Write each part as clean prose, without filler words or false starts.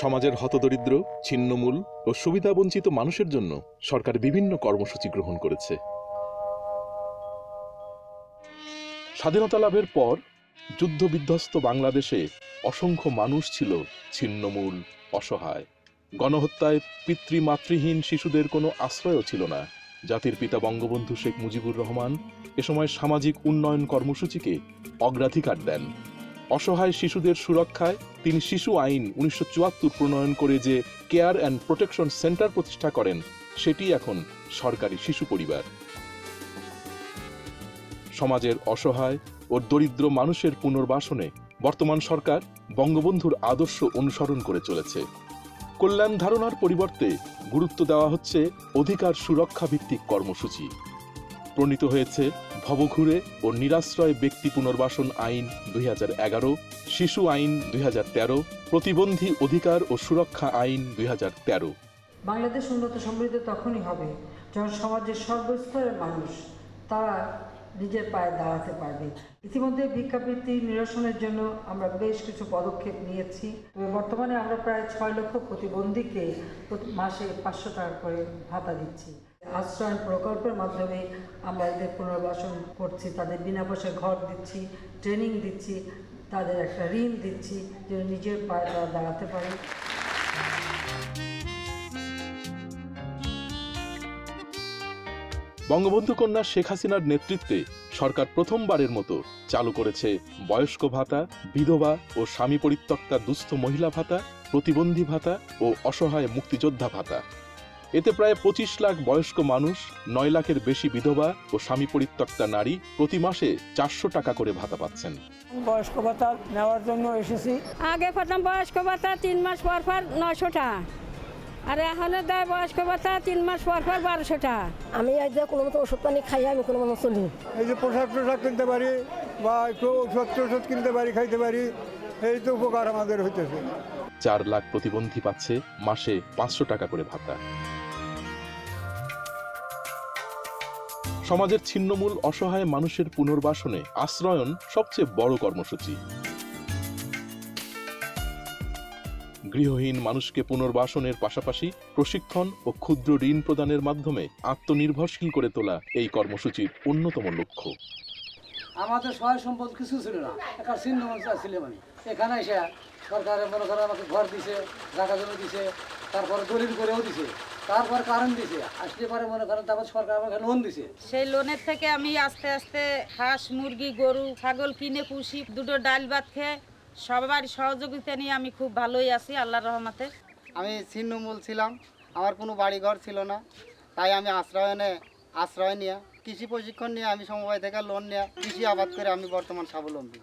সমাজের হতদরিদ্র, ছিন্নমূল ও সুবিধাবঞ্চিত মানুষের জন্য সরকার বিভিন্ন কর্মসূচি গ্রহণ করেছে। স্বাধীনতা লাভের পর যুদ্ধবিধ্বস্ত বাংলাদেশে অসংখ্য মানুষ ছিল ছিন্নমূল, অসহায়। গণহত্যায় পিতৃমাতৃহীন শিশুদের কোনো আশ্রয়ও ছিল না। জাতির পিতা বঙ্গবন্ধু শেখ মুজিবুর রহমান এ সময় সামাজিক উন্নয়ন কর্মসূচিকে অগ্রাধিকার দেন। অসহায় শিশুদের সুরক্ষায় তিনি শিশু আইন 1974 প্রণয়ন করে যে কেয়ার অ্যান্ড প্রোটেকশন সেন্টার প্রতিষ্ঠা করেন, সেটি এখন সরকারি শিশু পরিবার। সমাজের অসহায় ও দরিদ্র মানুষের পুনর্বাসনে বর্তমান সরকার বঙ্গবন্ধুর আদর্শ অনুসরণ করে চলেছে। কল্যাণ ধারণার পরিবর্তে গুরুত্ব দেওয়া হচ্ছে অধিকার সুরক্ষা ভিত্তিক কর্মসূচি। প্রণীত হয়েছে ভবঘুরে ও নিরাশ্রয় ব্যক্তি পুনর্বাসন আইন 2011, শিশু আইন 2013, প্রতিবন্ধী অধিকার ও সুরক্ষা আইন 2013। বাংলাদেশ উন্নত সমৃদ্ধ তখনই হবে যখন সমাজের সর্বস্তরের মানুষ তারা নিজের পায়ে দাঁড়াতে পারবে। ইতিমধ্যে ভিক্ষাবৃত্তি নিরসনের জন্য আমরা বেশ কিছু পদক্ষেপ নিয়েছি। তবে বর্তমানে আমরা প্রায় 6 লক্ষ প্রতিবন্ধীকে মাসে 500 টাকা করে ভাতা দিচ্ছি। আশ্রয়ণ প্রকল্পের মাধ্যমে আমরা এদের পুনর্বাসন করছি, তাদের বিনা পয়সায় ঘর দিচ্ছি, ট্রেনিং দিচ্ছি, তাদের একটা ঋণ দিচ্ছি যেন নিজের পায়ে তারা দাঁড়াতে পারে। বঙ্গবন্ধু কন্যা শেখ হাসিনার নেতৃত্বে সরকার প্রথমবারের মতো চালু করেছে বয়স্ক ভাতা, বিধবা ও স্বামী পরিত্যক্তা দুস্থ মহিলা ভাতা, প্রতিবন্ধী ভাতা ও অসহায় মুক্তিযোদ্ধা ভাতা। এতে প্রায় 25 লাখ বয়স্ক মানুষ, 9 লাখের বেশি বিধবা ও স্বামী পরিত্যক্তা নারী প্রতি মাসে 400 টাকা করে ভাতা পাচ্ছেন। বয়স্ক ভাতা নেওয়ার জন্য এসেছি। আগে প্রথম বয়স্ক ভাতা 3 মাস পর পর 900 টাকা, আর এখন দেয় বয়স্ক ভাতা 3 মাস পর পর 1200 টাকা। আমি আজ কোনো মতো ওষুধ পানি খাই, আমি কোনো মতো চলি। এই যে পোশাক কিনতে পারি বা একটু ওষুধ কিনতে পারি, খাইতে পারি, এই তো উপকার আমাদের হইতেছে। 4 লাখ প্রতিবন্ধী পাচ্ছে মাসে 500 টাকা করে ভাতা। সমাজের ছিন্নমূল অসহায় মানুষের পুনর্বাসনে আশ্রয়ন সবচেয়ে বড় কর্মসূচি। গৃহহীন মানুষকে পুনর্বাসনের পাশাপাশি প্রশিক্ষণ ও ক্ষুদ্র ঋণ প্রদানের মাধ্যমে আত্মনির্ভরশীল করে তোলা এই কর্মসূচির অন্যতম লক্ষ্য। আমাদের সহায় সম্পদ কিছু ছিল না, একটা ছিন্নমূল ছিলাম আমি। এখানে এসে সরকারের মনে করে আমাকে ঘর দিছে, জায়গা জমি দিছে, তারপরে দলিল করেও দিছে, তারপর কারণ দিছে, আসলে পরে মনে করেন তারপর সরকার আমাকে লোন দিছে। সেই লোনের থেকে আমি আস্তে আস্তে হাঁস, মুরগি, গরু, ছাগল কিনে পুষি, দুটো ডাল ভাত খেয়ে সবার সহযোগিতা নিয়ে আমি খুব ভালোই আছি আল্লাহর রহমতে। আমি ছিন্নমূল ছিলাম, আমার কোনো বাড়িঘর ছিল না, তাই আমি আশ্রয় নিয়ে কৃষি প্রশিক্ষণ নিয়ে আমি সমবায় থেকে লোন নিয়ে কৃষি আবাদ করে আমি বর্তমান স্বাবলম্বী।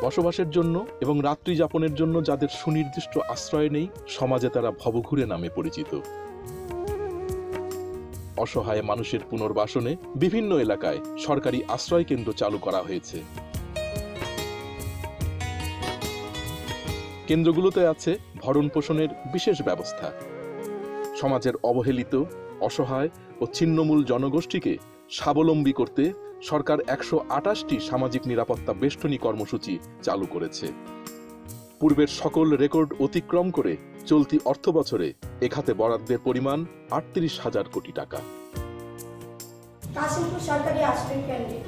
বসবাসের জন্য এবং রাত্রি যাপনের জন্য যাদের সুনির্দিষ্ট আশ্রয় নেই, সমাজে তারা ভবঘুরে নামে পরিচিত। অসহায় মানুষের পুনর্বাসনে বিভিন্ন এলাকায় সরকারি আশ্রয় কেন্দ্র চালু করা হয়েছে। কেন্দ্রগুলোতে আছে ভরণ পোষণের বিশেষ ব্যবস্থা। সমাজের অবহেলিত, অসহায় ও ছিন্নমূল জনগোষ্ঠীকে স্বাবলম্বী করতে সরকার 128টি সামাজিক নিরাপত্তা বেষ্টনী কর্মসূচি চালু করেছে। পূর্বের সকল রেকর্ড অতিক্রম করে চলতি অর্থবছরে এ খাতে বরাদ্দের পরিমাণ 38,000 কোটি টাকা। কাশিমপুর সরকারি আশ্রয় কেন্দ্রে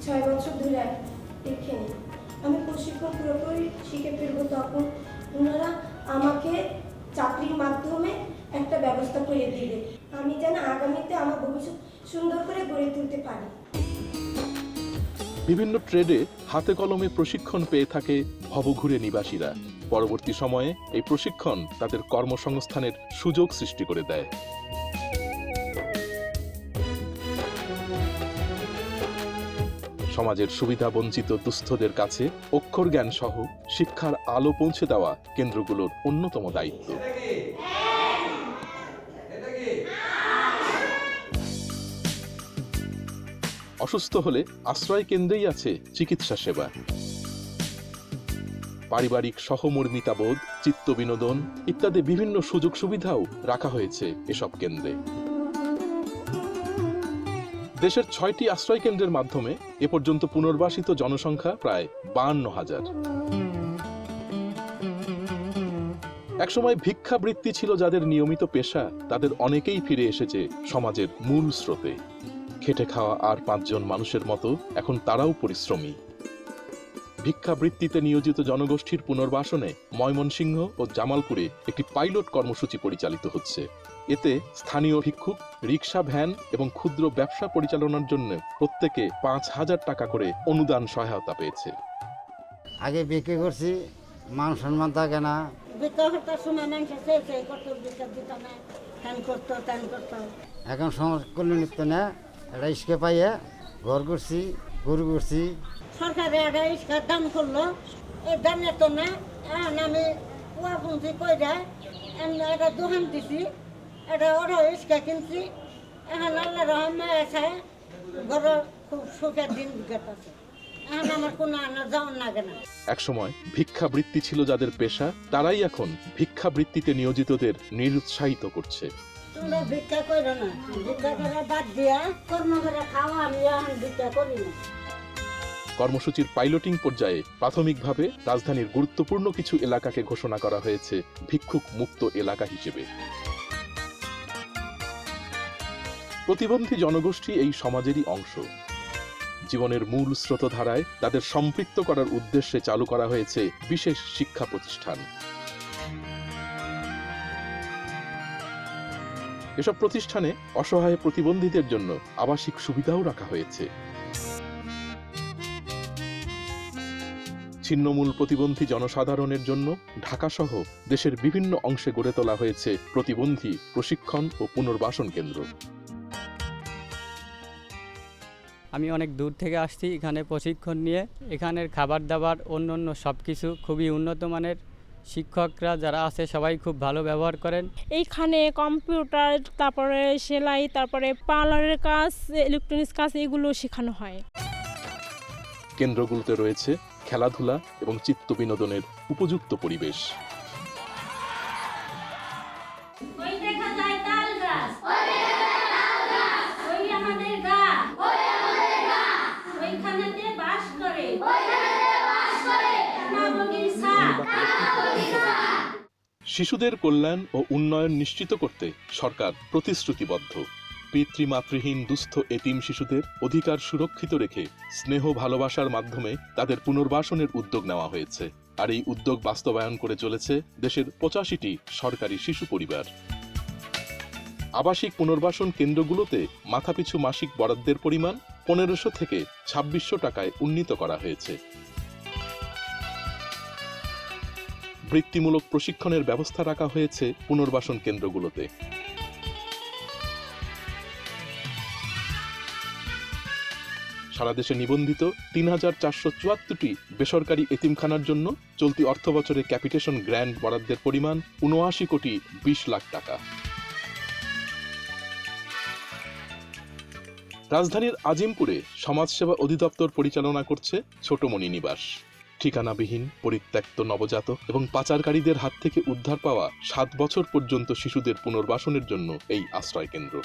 6 বছর ধরে এখানে আমি প্রশিক্ষণ পুরোপুরি শিখে ফেলবো, তখন ওনারা আমাকে চাকরির মাধ্যমে একটা ব্যবস্থা করে দিবে, আমি যেন আগামীতে আমার ভবিষ্যৎ সুন্দর করে গড়ে তুলতে পারি। বিভিন্ন ট্রেডে হাতে কলমে প্রশিক্ষণ পেয়ে থাকে ভবঘুরে নিবাসীরা। পরবর্তী সময়ে এই প্রশিক্ষণ তাদের কর্মসংস্থানের সুযোগ সৃষ্টি করে দেয়। সমাজের সুবিধা বঞ্চিত দুস্থদের কাছে অক্ষর জ্ঞান সহ শিক্ষার আলো পৌঁছে দেওয়া কেন্দ্রগুলোর অন্যতম দায়িত্ব। অসুস্থ হলে আশ্রয় কেন্দ্রেই আছে চিকিৎসা সেবা। পারিবারিক সহমর্মিতাবোধ, চিত্ত বিনোদন ইত্যাদি বিভিন্ন সুযোগ সুবিধাও রাখা হয়েছে এসব কেন্দ্রে। দেশের 6টি আশ্রয় কেন্দ্রের মাধ্যমে এ পর্যন্ত পুনর্বাসিত জনসংখ্যা প্রায় 52,000। একসময় ভিক্ষাবৃত্তি ছিল যাদের নিয়মিত পেশা, তাদের অনেকেই ফিরে এসেছে সমাজের মূল স্রোতে। খেটে খাওয়া আর 5 জন মানুষের মতো এখন তারাও পরিশ্রমী। ভিক্ষাবৃত্তিতে নিয়োজিত জনগোষ্ঠীর পুনর্বাসনে ময়মনসিংহ ও জামালপুরে একটি পাইলট কর্মসূচি পরিচালিত হচ্ছে। এতে স্থানীয় ভিক্ষুক, রিক্সা ভ্যান এবং ক্ষুদ্র ব্যবসা পরিচালনার জন্য প্রত্যেকে 5,000 টাকা করে অনুদান সহায়তা পেয়েছে। আগে বিক্রি করছি, মান সম্মান থাকে না। এখন সমাজ কল্যাণিত না, একটা ইস্কে পাইয়ে ঘর করছি, গরু করছি। সরকারে একটা ইস্কার দাম করলো, এই দামে তো না। এখন আমি কুয়া পুঁজি কইরা একটা দোকান দিছি, একটা ওরা ইস্কা কিনছি। এখন আল্লাহ রহমে আছে, ঘরের খুব সুখের দিন কাটাচ্ছে। এখন আমার কোনো আনা যাওয়ার লাগে না। একসময় ভিক্ষাবৃত্তি ছিল যাদের পেশা, তারাই এখন ভিক্ষাবৃত্তিতে নিয়োজিতদের নিরুৎসাহিত করছে। তোমরা ভিক্ষা করো না, ভিক্ষা করা বাদ দিয়া কর্ম করে খাওয়া। আমি এখন ভিক্ষা করি না। কর্মসূচির পাইলটিং পর্যায়ে প্রাথমিকভাবে রাজধানীর গুরুত্বপূর্ণ কিছু এলাকাকে ঘোষণা করা হয়েছে ভিক্ষুক মুক্ত এলাকা হিসেবে। প্রতিবন্ধী জনগোষ্ঠী এই সমাজেরই অংশ। জীবনের মূল স্রোতধারায় তাদের সম্পৃক্ত করার উদ্দেশ্যে চালু করা হয়েছে বিশেষ শিক্ষা প্রতিষ্ঠান। এসব প্রতিষ্ঠানে অসহায় প্রতিবন্ধীদের জন্য আবাসিক সুবিধাও রাখা হয়েছে। ছিন্নমূল প্রতিবন্ধী জনসাধারণের জন্য ঢাকাসহ দেশের বিভিন্ন অংশে গড়ে তোলা হয়েছে প্রতিবন্ধী প্রশিক্ষণ ও পুনর্বাসন কেন্দ্র। আমি অনেক দূর থেকে আসছি এখানে প্রশিক্ষণ নিয়ে। এখানের খাবার দাবার অন্য সব কিছু খুবই উন্নত মানের। শিক্ষকরা যারা আছে সবাই খুব ভালো ব্যবহার করেন। এইখানে কম্পিউটার, তারপরে সেলাই, তারপরে পার্লারের কাজ, ইলেকট্রনিক্স কাজ এগুলো শেখানো হয়। কেন্দ্রগুলোতে রয়েছে খেলাধুলা এবং চিত্ত বিনোদনের উপযুক্ত পরিবেশ। শিশুদের কল্যাণ ও উন্নয়ন নিশ্চিত করতে সরকার প্রতিশ্রুতিবদ্ধ। পিতৃমাতৃহীন দুস্থ এতিম শিশুদের অধিকার সুরক্ষিত রেখে স্নেহ ভালোবাসার মাধ্যমে তাদের পুনর্বাসনের উদ্যোগ নেওয়া হয়েছে। আর এই উদ্যোগ বাস্তবায়ন করে চলেছে দেশের 85টি সরকারি শিশু পরিবার। আবাসিক পুনর্বাসন কেন্দ্রগুলোতে মাথাপিছু মাসিক বরাদ্দের পরিমাণ 1500 থেকে 2600 টাকায় উন্নীত করা হয়েছে। বৃত্তিমূলক প্রশিক্ষণের ব্যবস্থা রাখা হয়েছে পুনর্বাসন কেন্দ্রগুলোতে। সারা দেশে নিবন্ধিত 3474টি বেসরকারি এতিমখানার জন্য চলতি অর্থবছরে ক্যাপিটেশন গ্র্যান্ট বরাদ্দের পরিমাণ 79,20 লাখ টাকা। রাজধানীর আজিমপুরে সমাজসেবা অধিদপ্তর পরিচালনা করছে ছোটমণি নিবাস। ঠিকানাবিহীন, পরিত্যক্ত নবজাতক এবং পাচারকারীদের হাত থেকে উদ্ধার পাওয়া 7 বছর পর্যন্ত শিশুদের পুনর্বাসনের জন্য এই আশ্রয় কেন্দ্র।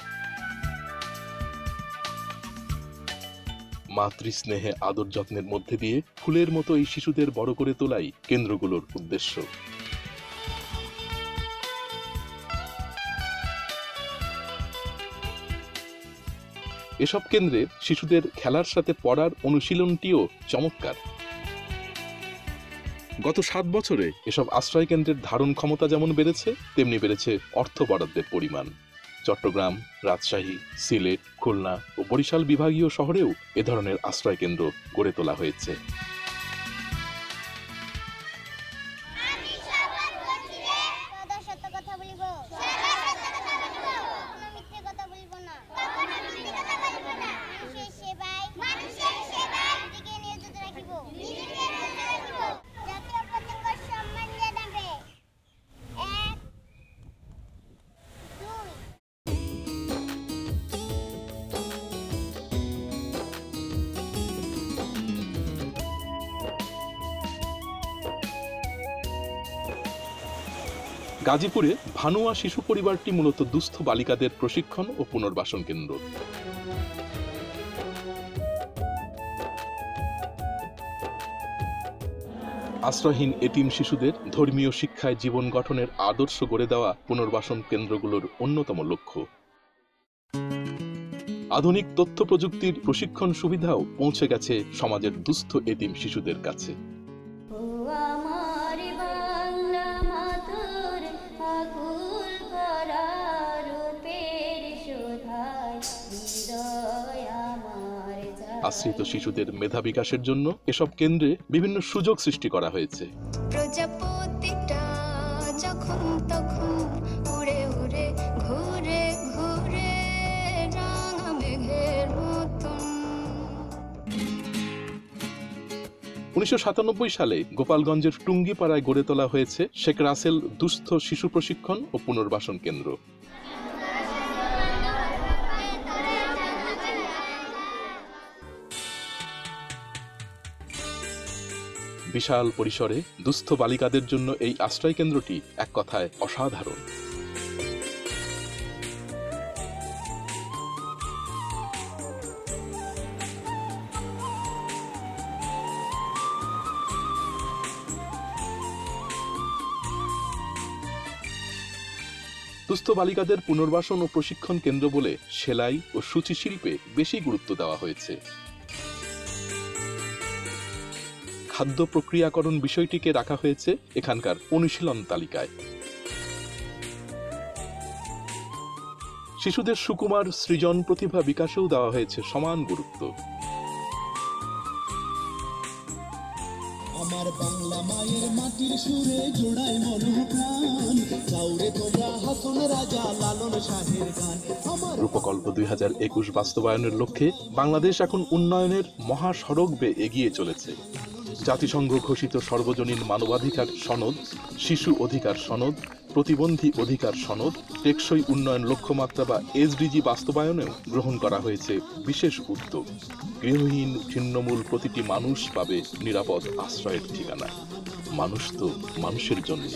মাতৃস্নেহে আদর যত্নের মধ্যে দিয়ে ফুলের মতো এই শিশুদের বড় করে তোলাই কেন্দ্রগুলোর উদ্দেশ্য। এসব কেন্দ্রে শিশুদের খেলার সাথে পড়ার অনুশীলনটিও চমৎকার। গত 7 বছরে এসব আশ্রয় কেন্দ্রের ধারণ ক্ষমতা যেমন বেড়েছে, তেমনি বেড়েছে অর্থ বরাদ্দের পরিমাণ। চট্টগ্রাম, রাজশাহী, সিলেট, খুলনা ও বরিশাল বিভাগীয় শহরেও এ ধরনের আশ্রয় কেন্দ্র গড়ে তোলা হয়েছে। গাজীপুরে ভানুয়া শিশু পরিবারটি মূলত দুস্থ বালিকাদের প্রশিক্ষণ ও পুনর্বাসন কেন্দ্র। আশ্রয়হীন এতিম শিশুদের ধর্মীয় শিক্ষায় জীবন গঠনের আদর্শ গড়ে দেওয়া পুনর্বাসন কেন্দ্রগুলোর অন্যতম লক্ষ্য। আধুনিক তথ্য প্রযুক্তির প্রশিক্ষণ সুবিধাও পৌঁছে গেছে সমাজের দুস্থ এতিম শিশুদের কাছে। আশ্রিত শিশুদের মেধা বিকাশের জন্য এসব কেন্দ্রে বিভিন্ন সুযোগ সৃষ্টি করা হয়েছে। প্রজাপতিটা যখন তখন উড়ে উড়ে ঘুরে ঘুরে রাঙা মেঘের মতন। 1997 সালে গোপালগঞ্জের টুঙ্গিপাড়ায় গড়ে তোলা হয়েছে শেখ রাসেল দুস্থ শিশু প্রশিক্ষণ ও পুনর্বাসন কেন্দ্র। বিশাল পরিসরে দুস্থ বালিকাদের জন্য এই আশ্রয় কেন্দ্রটি এক কথায় অসাধারণ। দুস্থ বালিকাদের পুনর্বাসন ও প্রশিক্ষণ কেন্দ্র বলে সেলাই ও সূচি শিল্পে বেশি গুরুত্ব দেওয়া হয়েছে। খাদ্য প্রক্রিয়াকরণ বিষয়টিকে রাখা হয়েছে এখানকার অনুশীলন তালিকায়। শিশুদের সুকুমার সৃজন প্রতিভা বিকাশেও দেওয়া হয়েছে সমান গুরুত্ব। আমার বাংলা মায়ের মাটির সুরে জোড়ায় মনোপ্রাণ গাউরে তোমরা হাসন রাজা লালন শাহের গান। রূপকল্প 2021 বাস্তবায়নের লক্ষ্যে বাংলাদেশ এখন উন্নয়নের মহাসড়ক বেয়ে এগিয়ে চলেছে। জাতিসংঘ ঘোষিত সর্বজনীন মানবাধিকার সনদ, শিশু অধিকার সনদ, প্রতিবন্ধী অধিকার সনদ, টেকসই উন্নয়ন লক্ষ্যমাত্রা বা এসডিজি বাস্তবায়নেও গ্রহণ করা হয়েছে বিশেষ উদ্যোগ। গৃহহীন ছিন্নমূল প্রতিটি মানুষ পাবে নিরাপদ আশ্রয়ের ঠিকানা। মানুষ তো মানুষের জন্য।